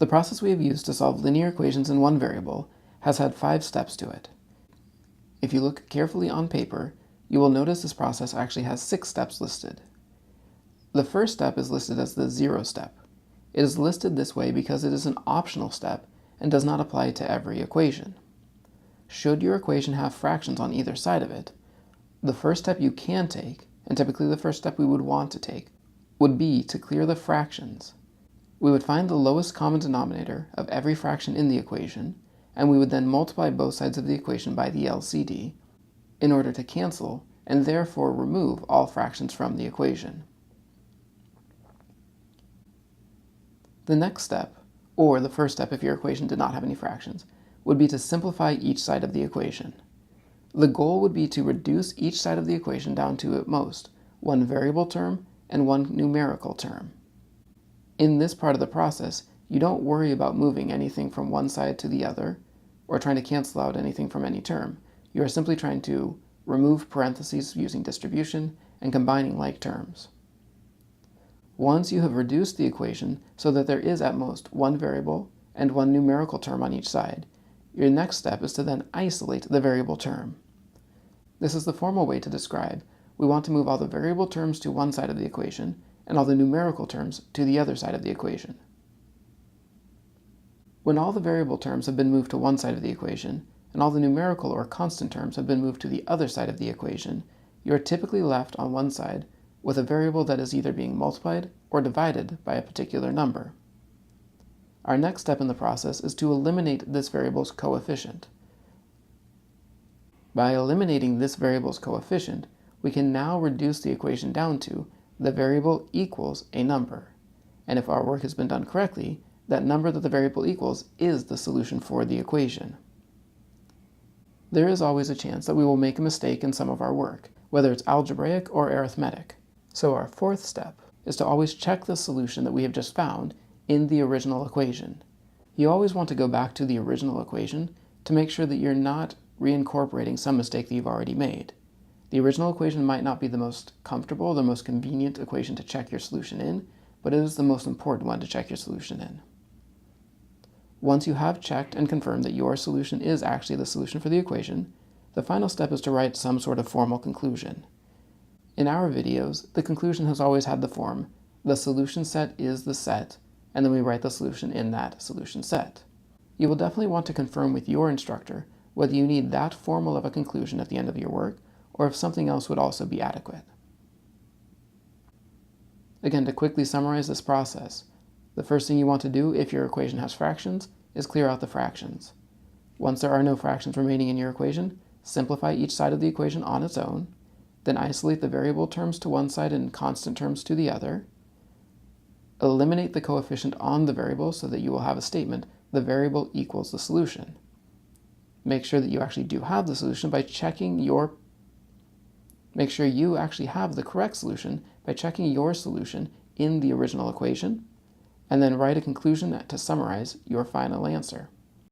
The process we have used to solve linear equations in one variable has had 5 steps to it. If you look carefully on paper, you will notice this process actually has 6 steps listed. The first step is listed as the 0 step. It is listed this way because it is an optional step and does not apply to every equation. Should your equation have fractions on either side of it, the first step you can take, and typically the first step we would want to take, would be to clear the fractions. We would find the lowest common denominator of every fraction in the equation, and we would then multiply both sides of the equation by the LCD in order to cancel and therefore remove all fractions from the equation. The next step, or the first step if your equation did not have any fractions, would be to simplify each side of the equation. The goal would be to reduce each side of the equation down to at most one variable term and one numerical term. In this part of the process, you don't worry about moving anything from one side to the other, or trying to cancel out anything from any term. You are simply trying to remove parentheses using distribution and combining like terms. Once you have reduced the equation so that there is at most one variable and one numerical term on each side, your next step is to then isolate the variable term. This is the formal way to describe we want to move all the variable terms to one side of the equation and all the numerical terms to the other side of the equation. When all the variable terms have been moved to one side of the equation, and all the numerical or constant terms have been moved to the other side of the equation, you are typically left on one side with a variable that is either being multiplied or divided by a particular number. Our next step in the process is to eliminate this variable's coefficient. By eliminating this variable's coefficient, we can now reduce the equation down to the variable equals a number. And if our work has been done correctly, that number that the variable equals is the solution for the equation. There is always a chance that we will make a mistake in some of our work, whether it's algebraic or arithmetic. So our fourth step is to always check the solution that we have just found in the original equation. You always want to go back to the original equation to make sure that you're not reincorporating some mistake that you've already made. The original equation might not be the most comfortable, the most convenient equation to check your solution in, but it is the most important one to check your solution in. Once you have checked and confirmed that your solution is actually the solution for the equation, the final step is to write some sort of formal conclusion. In our videos, the conclusion has always had the form, the solution set is the set, and then we write the solution in that solution set. You will definitely want to confirm with your instructor whether you need that formal of a conclusion at the end of your work, or if something else would also be adequate. Again, to quickly summarize this process, the first thing you want to do if your equation has fractions is clear out the fractions. Once there are no fractions remaining in your equation, simplify each side of the equation on its own, then isolate the variable terms to one side and constant terms to the other. Eliminate the coefficient on the variable so that you will have a statement, the variable equals the solution. Make sure that you actually do have the solution by Make sure you actually have the correct solution by checking your solution in the original equation, and then write a conclusion to summarize your final answer.